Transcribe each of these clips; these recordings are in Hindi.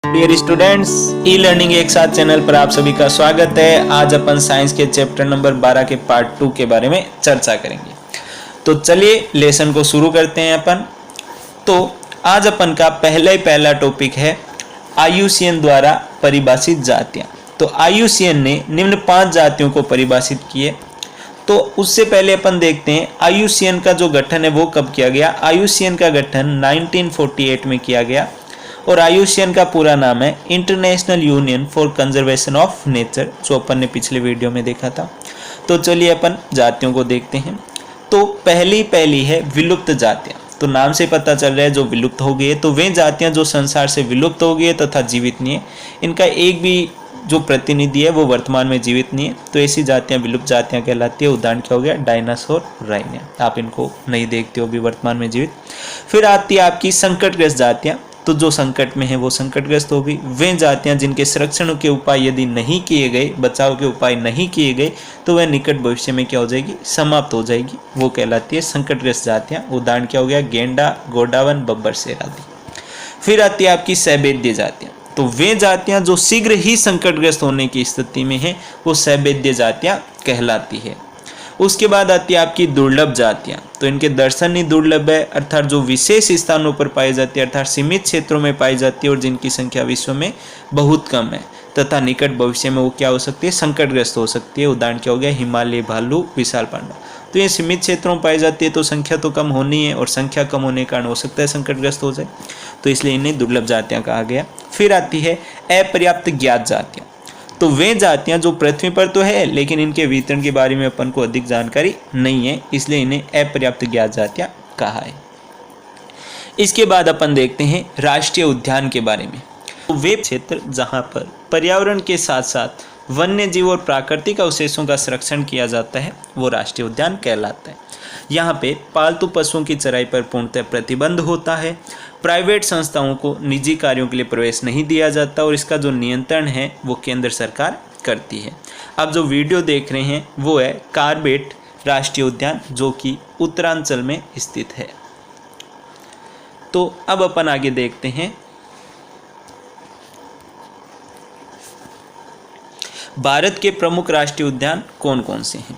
डियर स्टूडेंट्स, ई लर्निंग एक साथ चैनल पर आप सभी का स्वागत है। आज अपन साइंस के चैप्टर नंबर 12 के पार्ट 2 के बारे में चर्चा करेंगे। तो चलिए लेसन को शुरू करते हैं अपन। तो आज अपन का पहला टॉपिक है IUCN द्वारा परिभाषित जातियां। तो IUCN ने निम्न 5 जातियों को परिभाषित किए। तो उससे पहले अपन देखते हैं IUCN का जो गठन है वो कब किया गया। IUCN का गठन 1948 में किया गया और IUCN का पूरा नाम है international union for conservation of nature, जो अपन ने पिछले वीडियो में देखा था। तो चलिए अपन जातियों को देखते हैं। तो पहली है विलुप्त जातियां। तो नाम से पता चल रहा है जो विलुप्त हो गई है। तो वे जातियां जो संसार से विलुप्त हो गई है तथा जीवित नहीं है, इनका एक भी जो प्रतिनिधि है वो वर्तमान में जीवित नहीं है, तो ऐसी जातियां विलुप्त जातियां कहलाती है। उदाहरण क्या हो गया, डायनासोर, राइनिया। आप इनको नहीं देखते हो भी वर्तमान में जीवित। फिर आती है आपकी संकटग्रस्त जातियां। तो जो संकट में है वो संकटग्रस्त होगी। वे जातियां जिनके संरक्षण के उपाय यदि नहीं किए गए, बचाव के उपाय नहीं किए गए, तो वह निकट भविष्य में क्या हो जाएगी, समाप्त हो जाएगी। वो कहलाती है संकटग्रस्त जातियां। उदाहरण क्या हो गया, गेंडा, गोडावन, बब्बर शेर आदि। फिर आती है आपकी सहवेद्य जातियां। तो वे जातियां जो शीघ्र ही संकटग्रस्त होने की स्थिति में है वो सहवेद्य जातियां कहलाती है। उसके बाद आती है आपकी दुर्लभ जातियां। तो इनके दर्शन ही दुर्लभ है, अर्थात जो विशेष स्थानों पर पाई जाती है, अर्थात सीमित क्षेत्रों में पाई जाती है और जिनकी संख्या विश्व में बहुत कम है तथा निकट भविष्य में वो क्या हो सकती है, संकटग्रस्त हो सकती है। उदाहरण क्या हो गया, हिमालय भालू, विशाल पांडा। तो ये सीमित क्षेत्रों में पाई जाती है तो संख्या तो कम होनी है और संख्या कम होने के कारण हो सकता है संकटग्रस्त हो जाए, तो इसलिए इन्हें दुर्लभ जातियां कहा गया। फिर आती है अपर्याप्त ज्ञात जातियां। तो वे जातियां जो पृथ्वी पर तो है लेकिन इनके वितरण के बारे में अपन को अधिक जानकारी नहीं है, इसलिए इन्हें अपर्याप्त ज्ञात जातियां कहा है। इसके बाद अपन देखते हैं राष्ट्रीय उद्यान के बारे में। तो वे क्षेत्र जहां पर पर्यावरण के साथ साथ वन्य जीव और प्राकृतिक अवशेषों का संरक्षण किया जाता है वो राष्ट्रीय उद्यान कहलाता है। यहाँ पे पालतू पशुओं की चराई पर पूर्णतः प्रतिबंध होता है। प्राइवेट संस्थाओं को निजी कार्यों के लिए प्रवेश नहीं दिया जाता और इसका जो नियंत्रण है वो केंद्र सरकार करती है। अब जो वीडियो देख रहे हैं वो है कार्बेट राष्ट्रीय उद्यान, जो कि उत्तरांचल में स्थित है। तो अब अपन आगे देखते हैं भारत के प्रमुख राष्ट्रीय उद्यान कौन कौन से हैं।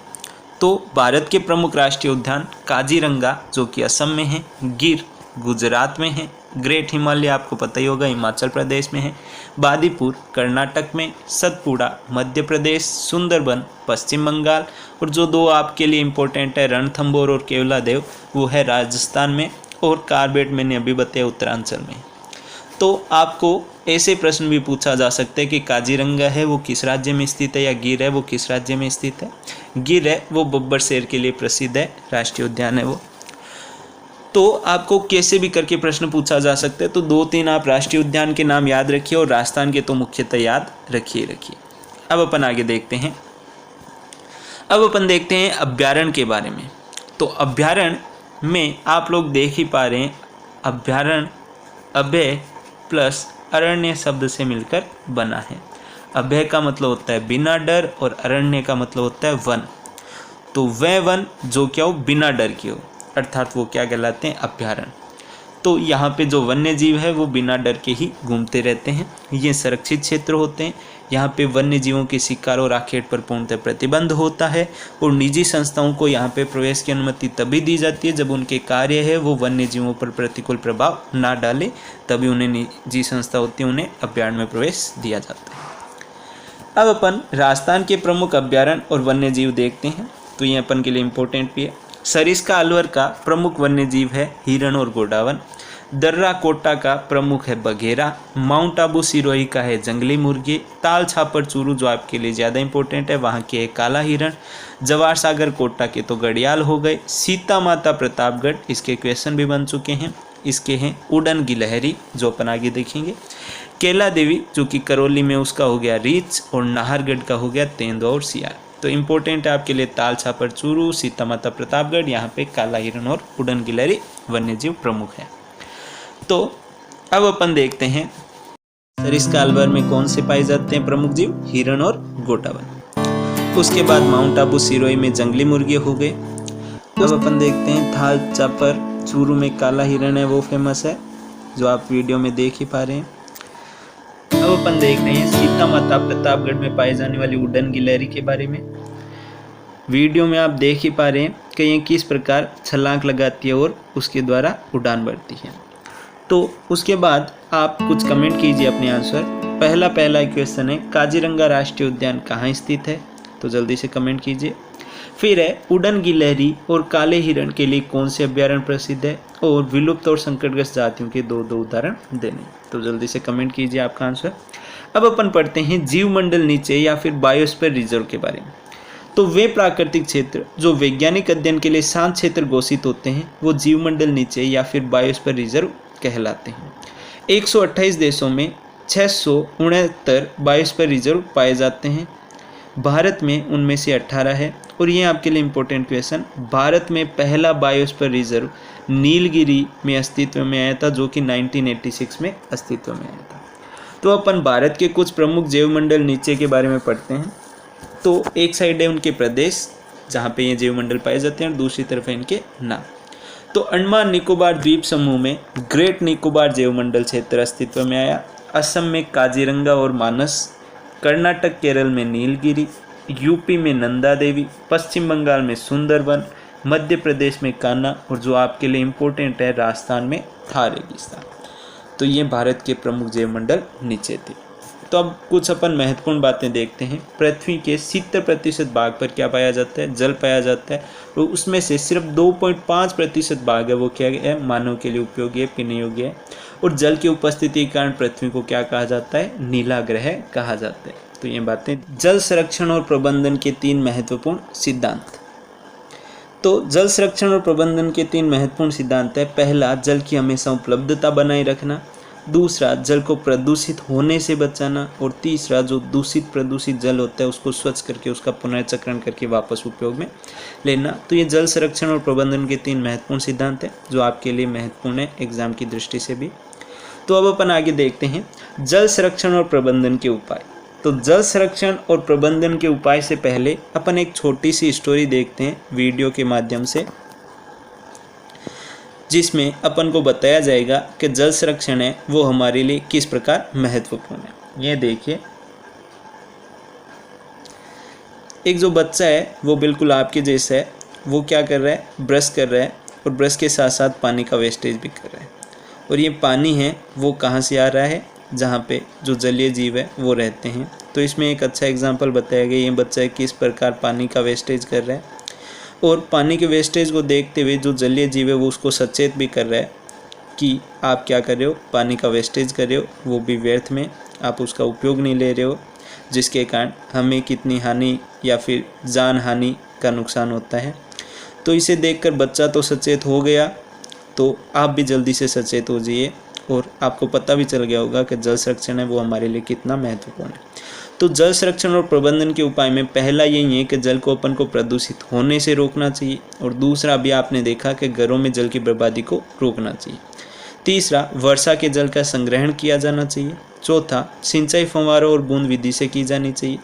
तो भारत के प्रमुख राष्ट्रीय उद्यान काजीरंगा जो कि असम में है, गिर गुजरात में है, ग्रेट हिमालय आपको पता ही होगा हिमाचल प्रदेश में है, बादीपुर कर्नाटक में, सतपुड़ा मध्य प्रदेश, सुंदरबन पश्चिम बंगाल, और जो दो आपके लिए इम्पोर्टेंट है रणथंभौर और केवलादेव वो है राजस्थान में, और कार्बेट मैंने अभी बताया उत्तरांचल में। तो आपको ऐसे प्रश्न भी पूछा जा सकता है कि काजीरंगा है वो किस राज्य में स्थित है या गिर है वो किस राज्य में स्थित है। गिर है वो बब्बर शेर के लिए प्रसिद्ध है, राष्ट्रीय उद्यान है वो। तो आपको कैसे भी करके प्रश्न पूछा जा सकता है। तो 2-3 आप राष्ट्रीय उद्यान के नाम याद रखिए और राजस्थान के तो मुख्यतः याद रखिए। अब अपन आगे देखते हैं। अब अपन देखते हैं अभ्यारण्य के बारे में। तो अभ्यारण्य में आप लोग देख ही पा रहे हैं, अभ्यारण्य अभय प्लस अरण्य शब्द से मिलकर बना है। अभय का मतलब होता है बिना डर और अरण्य का मतलब होता है वन। तो वह वन जो क्या हो, बिना डर के हो, अर्थात वो क्या कहलाते हैं, अभ्यारण्य। तो यहाँ पे जो वन्य जीव है वो बिना डर के ही घूमते रहते हैं। ये संरक्षित क्षेत्र होते हैं। यहाँ पे वन्य जीवों के शिकार और आखेट पर पूर्णतः प्रतिबंध होता है और निजी संस्थाओं को यहाँ पे प्रवेश की अनुमति तभी दी जाती है जब उनके कार्य है वो वन्य जीवों पर प्रतिकूल प्रभाव ना डाले, तभी उन्हें निजी संस्था होती है उन्हें अभ्यारण्य में प्रवेश दिया जाता है। अब अपन राजस्थान के प्रमुख अभ्यारण्य और वन्य जीव देखते हैं। तो ये अपन के लिए इम्पोर्टेंट भी है। सरिस्का अलवर का प्रमुख वन्य जीव है हिरण और गोडावन। दर्रा कोटा का प्रमुख है बघेरा। माउंट आबू सिरोही का है जंगली मुर्गी। ताल छापर चूरू जो आपके लिए ज़्यादा इंपॉर्टेंट है, वहाँ के है काला हिरण। जवाहर सागर कोटा के तो घड़ियाल हो गए। सीता माता प्रतापगढ़, इसके क्वेश्चन भी बन चुके हैं, इसके हैं उड़न गिलहरी जो अपन आगे देखेंगे। केला देवी जो कि करौली में उसका हो गया रीछ, और नाहरगढ़ का हो गया तेंदुआ और सियार। तो इम्पोर्टेंट है आपके लिए ताल छापर चूरू, सीता माता प्रतापगढ़, यहाँ पे काला हिरण और उड़न गिलहरी वन्यजीव प्रमुख है। तो अब अपन देखते हैं सरिस्का अलवर में कौन से पाए जाते हैं प्रमुख जीव, हिरण और गोटावन। उसके बाद माउंट आबू सिरोही में जंगली मुर्गी हो गए। अब अपन देखते हैं थाल छापर चूरू में काला हिरण है वो फेमस है जो आप वीडियो में देख ही पा रहे हैं। अपन देख रहे हैं सीता माता प्रतापगढ़ में पाए जाने वाली उड़न गिलहरी के बारे में। वीडियो में आप देख ही पा रहे हैं कि ये किस प्रकार छलांग लगाती है और उसके द्वारा उड़ान भरती है। तो उसके बाद आप कुछ कमेंट कीजिए अपने आंसर। पहला क्वेश्चन है काजीरंगा राष्ट्रीय उद्यान कहाँ स्थित है, तो जल्दी से कमेंट कीजिए। फिर है उड़न गिलहरी और काले हिरण के लिए कौन से अभ्यारण्य प्रसिद्ध है, और विलुप्त और संकटग्रस्त जातियों के दो उदाहरण देने, तो जल्दी से कमेंट कीजिए आपका आंसर। अब अपन पढ़ते हैं जीवमंडल नीचे या फिर बायोस्फीयर रिजर्व के बारे में। तो वे प्राकृतिक क्षेत्र जो वैज्ञानिक अध्ययन के लिए शांत क्षेत्र घोषित होते हैं वो जीवमंडल नीचे या फिर बायोस्फीयर रिजर्व कहलाते हैं। 128 देशों में 669 बायोस्फीयर रिजर्व पाए जाते हैं। भारत में उनमें से 18 है। और ये आपके लिए इम्पोर्टेंट क्वेश्चन, भारत में पहला बायोस्फीयर रिजर्व नीलगिरी में अस्तित्व में आया था, जो कि 1986 में अस्तित्व में आया था। तो अपन भारत के कुछ प्रमुख जैवमंडल नीचे के बारे में पढ़ते हैं। तो एक साइड है उनके प्रदेश जहाँ पे ये जैवमंडल पाए जाते हैं और दूसरी तरफ है इनके नाम। तो अंडमान निकोबार द्वीप समूह में ग्रेट निकोबार जैवमंडल क्षेत्र अस्तित्व में आया। असम में काजीरंगा और मानस, कर्नाटक केरल में नीलगिरी, यूपी में नंदा देवी, पश्चिम बंगाल में सुंदरवन, मध्य प्रदेश में कान्हा, और जो आपके लिए इम्पोर्टेंट है राजस्थान में थार रेगिस्तान। तो ये भारत के प्रमुख जैवमंडल नीचे थे। तो अब कुछ अपन महत्वपूर्ण बातें देखते हैं। पृथ्वी के 70% भाग पर क्या पाया जाता है, जल पाया जाता है, और उसमें से सिर्फ 2.5% भाग है वो क्या है, मानव के लिए उपयोगी है, पीने योग्य है। और जल की उपस्थिति के कारण पृथ्वी को क्या कहा जाता है, नीला ग्रह कहा जाता है। तो ये बातें। जल संरक्षण और प्रबंधन के 3 महत्वपूर्ण सिद्धांत। तो जल संरक्षण और प्रबंधन के 3 महत्वपूर्ण सिद्धांत है। पहला, जल की हमेशा उपलब्धता बनाए रखना। दूसरा, जल को प्रदूषित होने से बचाना। और तीसरा, जो प्रदूषित जल होता है उसको स्वच्छ करके उसका पुनर्चक्रण करके वापस उपयोग में लेना। तो ये जल संरक्षण और प्रबंधन के 3 महत्वपूर्ण सिद्धांत हैं जो आपके लिए महत्वपूर्ण है एग्जाम की दृष्टि से भी। तो अब अपन आगे देखते हैं जल संरक्षण और प्रबंधन के उपाय। तो जल संरक्षण और प्रबंधन के उपाय से पहले अपन एक छोटी सी स्टोरी देखते हैं वीडियो के माध्यम से, जिसमें अपन को बताया जाएगा कि जल संरक्षण है वो हमारे लिए किस प्रकार महत्वपूर्ण है। ये देखिए, एक जो बच्चा है वो बिल्कुल आपके जैसा है। वो क्या कर रहा है, ब्रश कर रहा है और ब्रश के साथ साथ पानी का वेस्टेज भी कर रहा है। और ये पानी है वो कहाँ से आ रहा है, जहाँ पे जो जलीय जीव है वो रहते हैं। तो इसमें एक अच्छा एग्जाम्पल बताया गया, ये बच्चा किस प्रकार पानी का वेस्टेज कर रहा है। और पानी के वेस्टेज को देखते हुए जो जलीय जीव है वो उसको सचेत भी कर रहा है कि आप क्या कर रहे हो, पानी का वेस्टेज कर रहे हो, वो भी व्यर्थ में, आप उसका उपयोग नहीं ले रहे हो, जिसके कारण हमें कितनी हानि या फिर जान हानि का नुकसान होता है। तो इसे देखकर बच्चा तो सचेत हो गया, तो आप भी जल्दी से सचेत हो जाइए और आपको पता भी चल गया होगा कि जल संरक्षण है वो हमारे लिए कितना महत्वपूर्ण है। तो जल संरक्षण और प्रबंधन के उपाय में पहला यही है कि जल को अपन को प्रदूषित होने से रोकना चाहिए। और दूसरा, अभी आपने देखा कि घरों में जल की बर्बादी को रोकना चाहिए। तीसरा, वर्षा के जल का संग्रहण किया जाना चाहिए। चौथा, सिंचाई फव्वारों और बूंद विधि से की जानी चाहिए।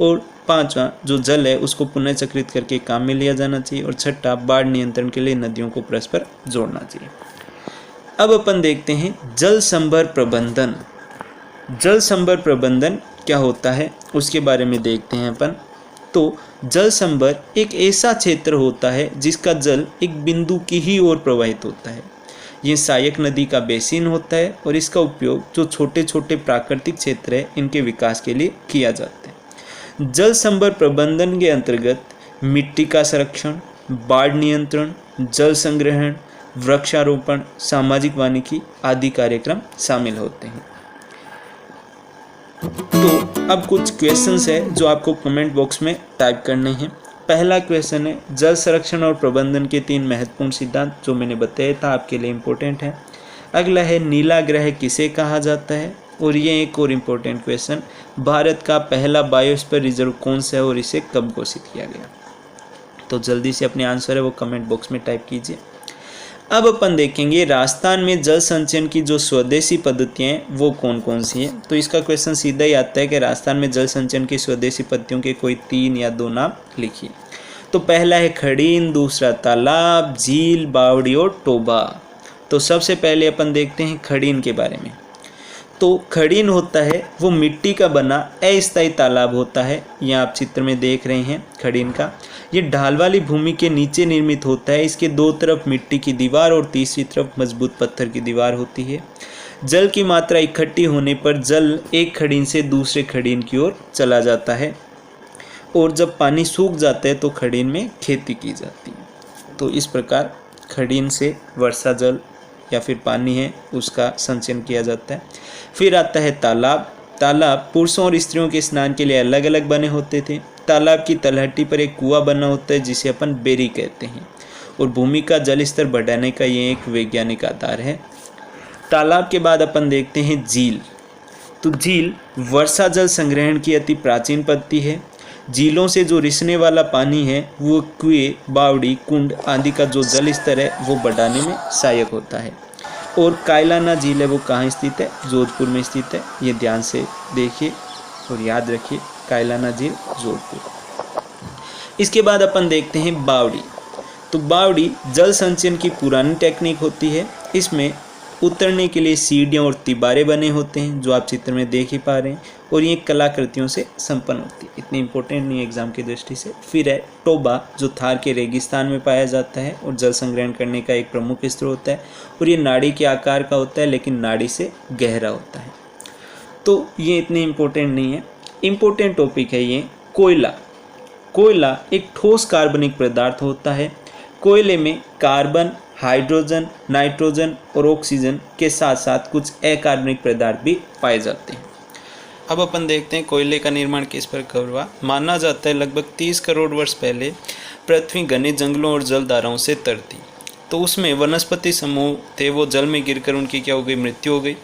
और पांचवा, जो जल है उसको पुनर्चक्रित करके काम में लिया जाना चाहिए। और छठा, बाढ़ नियंत्रण के लिए नदियों को परस्पर जोड़ना चाहिए। अब अपन देखते हैं जल संभर प्रबंधन। जल संभर प्रबंधन क्या होता है उसके बारे में देखते हैं अपन। तो जल संभर एक ऐसा क्षेत्र होता है जिसका जल एक बिंदु की ही ओर प्रवाहित होता है। ये सहायक नदी का बेसिन होता है और इसका उपयोग जो छोटे छोटे प्राकृतिक क्षेत्र है इनके विकास के लिए किया जाता है। जल संभर प्रबंधन के अंतर्गत मिट्टी का संरक्षण, बाढ़ नियंत्रण, जल संग्रहण, वृक्षारोपण, सामाजिक वानिकी आदि कार्यक्रम शामिल होते हैं। तो अब कुछ क्वेश्चंस है जो आपको कमेंट बॉक्स में टाइप करने हैं। पहला क्वेश्चन है जल संरक्षण और प्रबंधन के 3 महत्वपूर्ण सिद्धांत, जो मैंने बताया था आपके लिए इम्पोर्टेंट है। अगला है नीला ग्रह किसे कहा जाता है। और ये एक और इम्पोर्टेंट क्वेश्चन, भारत का पहला बायोस्फीयर रिजर्व कौन सा है और इसे कब घोषित किया गया। तो जल्दी से अपने आंसर है वो कमेंट बॉक्स में टाइप कीजिए। अब अपन देखेंगे राजस्थान में जल संचयन की जो स्वदेशी पद्धतियाँ हैं वो कौन कौन सी हैं। तो इसका क्वेश्चन सीधा ही आता है कि राजस्थान में जल संचयन की स्वदेशी पद्धतियों के कोई 3 या 2 नाम लिखिए। तो पहला है खड़ीन, दूसरा तालाब, झील, बावड़ी और टोबा। तो सबसे पहले अपन देखते हैं खड़ीन के बारे में। तो खड़ीन होता है वो मिट्टी का बना अस्थायी तालाब होता है। यहाँ आप चित्र में देख रहे हैं खड़ीन का। ये ढाल वाली भूमि के नीचे निर्मित होता है। इसके दो तरफ मिट्टी की दीवार और तीसरी तरफ मजबूत पत्थर की दीवार होती है। जल की मात्रा इकट्ठी होने पर जल एक खड़ीन से दूसरे खड़ीन की ओर चला जाता है और जब पानी सूख जाता है तो खड़ीन में खेती की जाती है। तो इस प्रकार खड़ीन से वर्षा जल या फिर पानी है उसका संचयन किया जाता है। फिर आता है तालाब। तालाब पुरुषों और स्त्रियों के स्नान के लिए अलग अलग बने होते थे। तालाब की तलहटी पर एक कुआं बना होता है जिसे अपन बेरी कहते हैं और भूमि का जल स्तर बढ़ाने का ये एक वैज्ञानिक आधार है। तालाब के बाद अपन देखते हैं झील। तो झील वर्षा जल संग्रहण की अति प्राचीन पद्धति है। झीलों से जो रिसने वाला पानी है वो कुएं, बावड़ी, कुंड आदि का जो जल स्तर है वो बढ़ाने में सहायक होता है। और कायलाना झील है वो कहाँ स्थित है? जोधपुर में स्थित है। ये ध्यान से देखिए और याद रखिए, कायलाना झील जोधपुर। इसके बाद अपन देखते हैं बावड़ी। तो बावड़ी जल संचयन की पुरानी टेक्निक होती है। इसमें उतरने के लिए सीढ़ियाँ और तिबारे बने होते हैं जो आप चित्र में देख ही पा रहे हैं और ये कलाकृतियों से संपन्न होती है। इतनी इंपॉर्टेंट नहीं है एग्जाम की दृष्टि से। फिर है टोबा जो थार के रेगिस्तान में पाया जाता है और जल संग्रहण करने का एक प्रमुख स्रोत होता है और ये नाड़ी के आकार का होता है लेकिन नाड़ी से गहरा होता है। तो ये इतनी इंपॉर्टेंट नहीं है। इम्पोर्टेंट टॉपिक है ये कोयला। कोयला एक ठोस कार्बनिक पदार्थ होता है। कोयले में कार्बन, हाइड्रोजन, नाइट्रोजन और ऑक्सीजन के साथ साथ कुछ अकार्बनिक पदार्थ भी पाए जाते हैं। अब अपन देखते हैं कोयले का निर्माण किस प्रकार हुआ। माना जाता है लगभग 30 करोड़ वर्ष पहले पृथ्वी घने जंगलों और जलधाराओं से तर थी। तो उसमें वनस्पति समूह थे वो जल में गिरकर उनकी क्या हो गई? मृत्यु हो गई,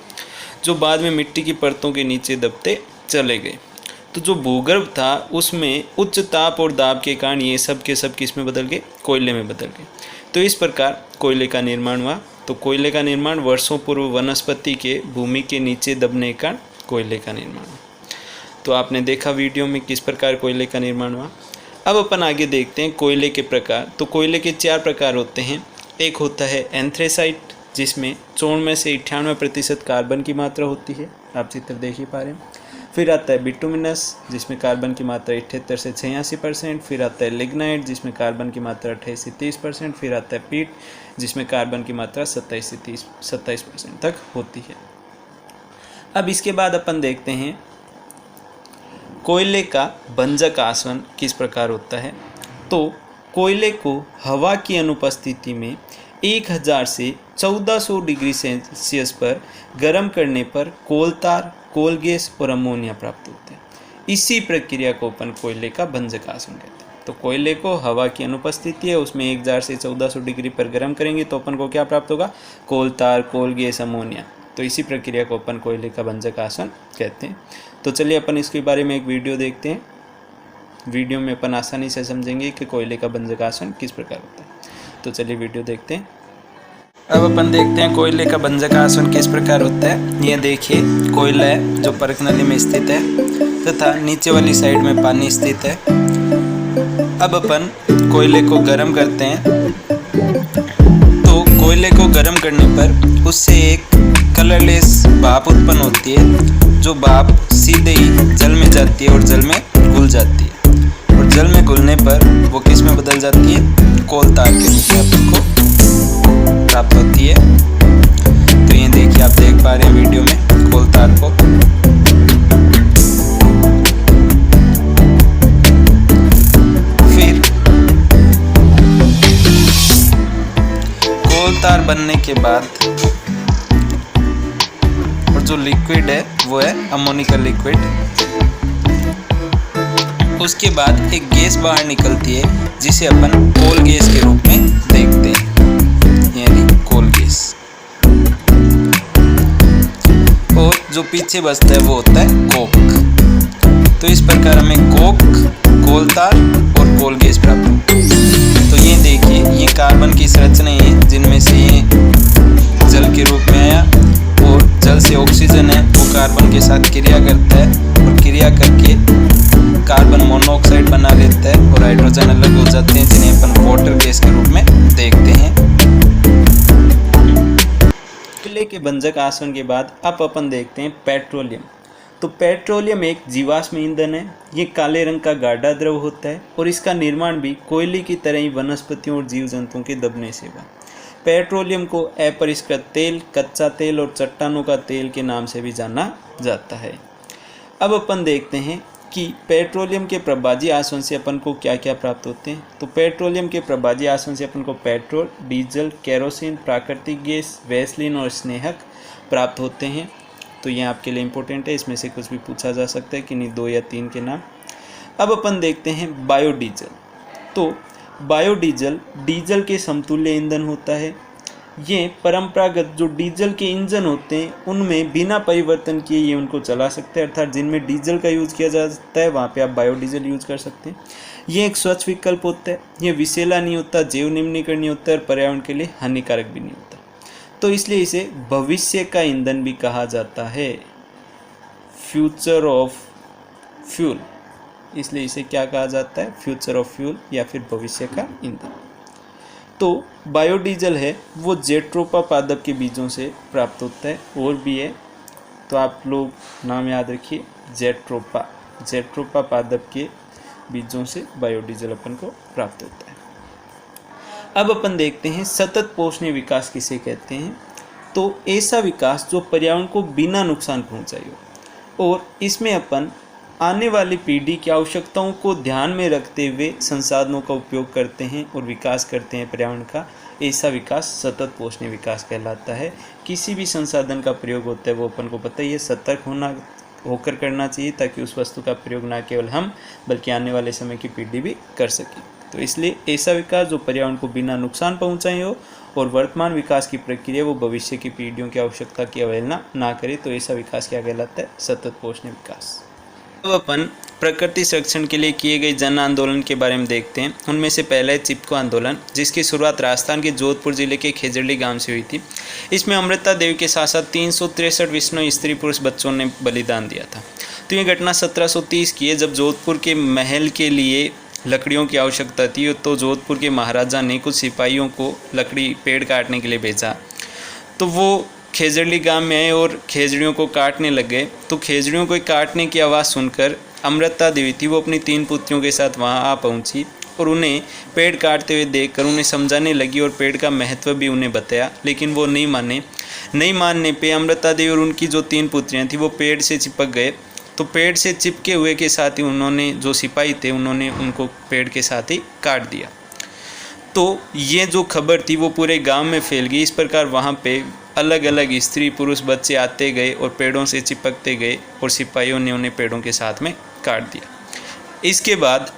जो बाद में मिट्टी की परतों के नीचे दबते चले गए। तो जो भूगर्भ था उसमें उच्च ताप और दाब के कारण ये सब के सब किस में बदल गए? कोयले में बदल गए। तो इस प्रकार कोयले का निर्माण हुआ। तो कोयले का निर्माण वर्षों पूर्व वनस्पति के भूमि के नीचे दबने के कारण कोयले का निर्माण हुआ। तो आपने देखा वीडियो में किस प्रकार कोयले का निर्माण हुआ। अब अपन आगे देखते हैं कोयले के प्रकार। तो कोयले के 4 प्रकार होते हैं। एक होता है एंथ्रेसाइट जिसमें 94 में से 98% कार्बन की मात्रा होती है, आप चित्र देख ही पा रहे हैं। फिर आता है बिटुमिनस जिसमें कार्बन की मात्रा 78 से 86%। फिर आता है लिग्नाइट जिसमें कार्बन की मात्रा 28 से 30%। फिर आता है पीट जिसमें कार्बन की मात्रा 27 से 27% तक होती है। अब इसके बाद अपन देखते हैं कोयले का भंजक आसवन किस प्रकार होता है। तो कोयले को हवा की अनुपस्थिति में 1000 से 1400 डिग्री सेल्सियस पर गर्म करने पर कोलतार, कोल गैस और अमोनिया प्राप्त होते हैं। इसी प्रक्रिया को अपन कोयले का भंजक आसवन कहते हैं। तो कोयले को हवा की अनुपस्थिति है उसमें 1000 से 1400 डिग्री पर गर्म करेंगे तो अपन को क्या प्राप्त होगा? कोलतार, कोल गैस, अमोनिया। तो इसी प्रक्रिया को अपन कोयले का भंजक आसवन कहते हैं। तो चलिए अपन इसके बारे में एक वीडियो देखते हैं। वीडियो में अपन आसानी से समझेंगे कि कोयले का भंजक आसवन किस प्रकार होता है। तो चलिए वीडियो देखते हैं। अब अपन देखते हैं कोयले का भंजक आसवन किस प्रकार होता है। ये देखिए कोयला है जो परखनली में स्थित है तथा नीचे वाली साइड में पानी स्थित है। अब अपन कोयले को गर्म करते हैं। तो कोयले को गर्म करने पर उससे एक कलरलेस भाप उत्पन्न होती है जो भाप सीधे ही जल में जाती है और जल में घुल जाती है और जल में घुलने पर वो किस में बदल जाती है? कोलतार के रूप में अपन को प्राप्त होती है। तो ये देखिए आप देख पा रहे हैं वीडियो में कोलतार को। फिर कोलतार बनने के बाद और जो लिक्विड है वो है अमोनिया लिक्विड। उसके बाद एक गैस बाहर निकलती है जिसे अपन कोल गैस के रूप में देखते हैं, यानी कोल गैस। और जो पीछे बचता है वो होता है कोक। तो इस प्रकार हमें कोक, कोलतार और कोल गैस प्राप्त होती है। तो ये देखिए ये कार्बन की संरचनाएं हैं जिनमें से ये जल के रूप में आया और जल से ऑक्सीजन है वो कार्बन के साथ क्रिया करता है और क्रिया करके कार्बन मोनोऑक्साइड बना लेता है और हाइड्रोजन अलग हो जाते हैं जिन्हें अपन वाटर गैस के रूप में देखते हैं। कोयले के के भंजक आसवन के बाद अब अपन देखते हैं पेट्रोलियम। तो पेट्रोलियम एक जीवाश्म ईंधन है। ये काले रंग का गाढ़ा द्रव होता है और इसका निर्माण भी कोयले की तरह ही वनस्पतियों और जीव जंतुओं के दबने से हुआ। पेट्रोलियम को अपरिष्कृत तेल, कच्चा तेल और चट्टानों का तेल के नाम से भी जाना जाता है। अब अपन देखते हैं कि पेट्रोलियम के प्रभाजी आसवन से अपन को क्या क्या प्राप्त होते हैं। तो पेट्रोलियम के प्रभाजी आसवन से अपन को पेट्रोल, डीजल, केरोसिन, प्राकृतिक गैस, वैसलीन और स्नेहक प्राप्त होते हैं। तो ये आपके लिए इम्पोर्टेंट है, इसमें से कुछ भी पूछा जा सकता है कि नहीं 2 या 3 के नाम। अब अपन देखते हैं बायोडीजल। तो बायोडीजल डीजल के समतुल्य ईंधन होता है। ये परंपरागत जो डीजल के इंजन होते हैं उनमें बिना परिवर्तन किए ये उनको चला सकते हैं, अर्थात जिनमें डीजल का यूज़ किया जाता है वहाँ पे आप बायोडीजल यूज़ कर सकते हैं। ये एक स्वच्छ विकल्प होता है, ये विषैला नहीं होता, जैव निम्नीकरण होता है और पर्यावरण के लिए हानिकारक भी नहीं होता। तो इसलिए इसे भविष्य का ईंधन भी कहा जाता है, फ्यूचर ऑफ फ्यूल। इसलिए इसे क्या कहा जाता है, फ्यूचर ऑफ फ्यूल या फिर भविष्य का ईंधन। तो बायोडीजल है वो जेट्रोपा पादप के बीजों से प्राप्त होता है। और भी है तो आप लोग नाम याद रखिए, जेट्रोपा पादप के बीजों से बायोडीजल अपन को प्राप्त होता है। अब अपन देखते हैं सतत पोषणीय विकास किसे कहते हैं। तो ऐसा विकास जो पर्यावरण को बिना नुकसान पहुंचाए हो और इसमें अपन आने वाली पीढ़ी की आवश्यकताओं को ध्यान में रखते हुए संसाधनों का उपयोग करते हैं और विकास करते हैं पर्यावरण का, ऐसा विकास सतत पोषणीय विकास कहलाता है। किसी भी संसाधन का प्रयोग होता है वो अपन को पता ही है, सतर्क होकर करना चाहिए ताकि उस वस्तु का प्रयोग ना केवल हम बल्कि आने वाले समय की पीढ़ी भी कर सके। तो इसलिए ऐसा विकास जो पर्यावरण को बिना नुकसान पहुँचाए हो और वर्तमान विकास की प्रक्रिया वो भविष्य की पीढ़ियों की आवश्यकता की अवहेलना ना करे, तो ऐसा विकास क्या कहलाता है, सतत पोषणीय विकास। अब अपन प्रकृति संरक्षण के लिए किए गए जन आंदोलन के बारे में देखते हैं। उनमें से पहला है चिपको आंदोलन, जिसकी शुरुआत राजस्थान के जोधपुर जिले के खेजड़ी गांव से हुई थी। इसमें अमृता देवी के साथ साथ 363 विष्णु स्त्री पुरुष बच्चों ने बलिदान दिया था। तो ये घटना 1730 की है, जब जोधपुर के महल के लिए लकड़ियों की आवश्यकता थी। तो जोधपुर के महाराजा ने कुछ सिपाहियों को लकड़ी पेड़ काटने के लिए भेजा। तो वो खेजड़ी गांव में आए और खेजड़ियों को काटने लग गए। तो खेजड़ियों को काटने की आवाज़ सुनकर अमृता देवी थी वो अपनी 3 पुत्रियों के साथ वहां आ पहुंची और उन्हें पेड़ काटते हुए देखकर उन्हें समझाने लगी और पेड़ का महत्व भी उन्हें बताया, लेकिन वो नहीं माने। नहीं मानने पे अमृता देवी और उनकी जो 3 पुत्रियां थी वो पेड़ से चिपक गए। तो पेड़ से चिपके हुए के साथ ही उन्होंने, जो सिपाही थे उन्होंने उनको पेड़ के साथ ही काट दिया। तो ये जो खबर थी वो पूरे गांव में फैल गई। इस प्रकार वहाँ पे अलग अलग स्त्री पुरुष बच्चे आते गए और पेड़ों से चिपकते गए और सिपाहियों ने उन्हें पेड़ों के साथ में काट दिया। इसके बाद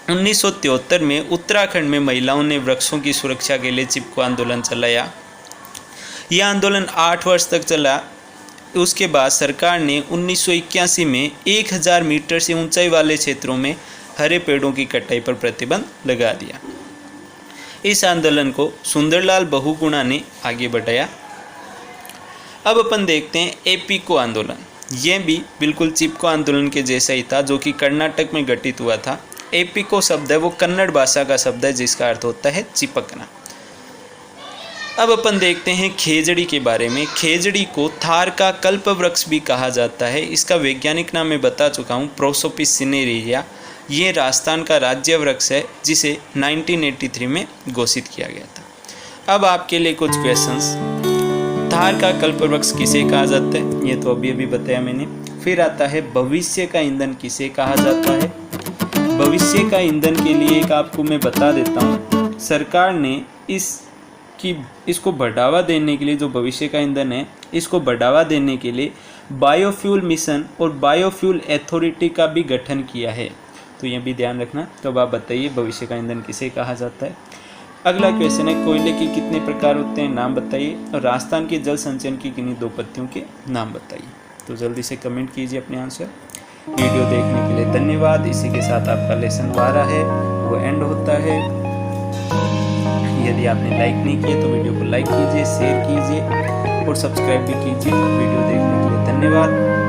1973 में उत्तराखंड में महिलाओं ने वृक्षों की सुरक्षा के लिए चिपको आंदोलन चलाया। यह आंदोलन 8 वर्ष तक चला। उसके बाद सरकार ने 1981 में 1000 मीटर से ऊंचाई वाले क्षेत्रों में हरे पेड़ों की कटाई पर प्रतिबंध लगा दिया। इस आंदोलन को सुंदरलाल बहुगुणा ने आगे बढ़ाया। अब अपन देखते हैं एपीको आंदोलन। यह भी बिल्कुल चिपको आंदोलन के जैसा ही था, जो कि कर्नाटक में घटित हुआ था। एपीको शब्द है वो कन्नड़ भाषा का शब्द है जिसका अर्थ होता है चिपकना। अब अपन देखते हैं खेजड़ी के बारे में। खेजड़ी को थार का कल्प वृक्ष भी कहा जाता है। इसका वैज्ञानिक नाम मैं बता चुका हूँ, प्रोसोपिस सिनेरिया। ये राजस्थान का राज्य वृक्ष है जिसे 1983 में घोषित किया गया था। अब आपके लिए कुछ क्वेश्चंस। थार का कल्प वृक्ष किसे कहा जाता है, ये तो अभी अभी बताया मैंने। फिर आता है भविष्य का ईंधन किसे कहा जाता है। भविष्य का ईंधन के लिए एक आपको मैं बता देता हूँ, सरकार ने इसको बढ़ावा देने के लिए, जो भविष्य का ईंधन है इसको बढ़ावा देने के लिए बायोफ्यूल मिशन और बायोफ्यूल अथॉरिटी का भी गठन किया है। तो ये भी ध्यान रखना। तो अब आप बताइए भविष्य का ईंधन किसे कहा जाता है। अगला क्वेश्चन है कोयले के कितने प्रकार होते हैं, नाम बताइए। और राजस्थान के जल संचयन की किन्हीं 2 पत्तियों के नाम बताइए। तो जल्दी से कमेंट कीजिए अपने आंसर। वीडियो देखने के लिए धन्यवाद। इसी के साथ आपका लेसन 12 है वो एंड होता है। यदि आपने लाइक नहीं किया तो वीडियो को लाइक कीजिए, शेयर कीजिए और सब्सक्राइब भी कीजिए। वीडियो देखने के लिए धन्यवाद।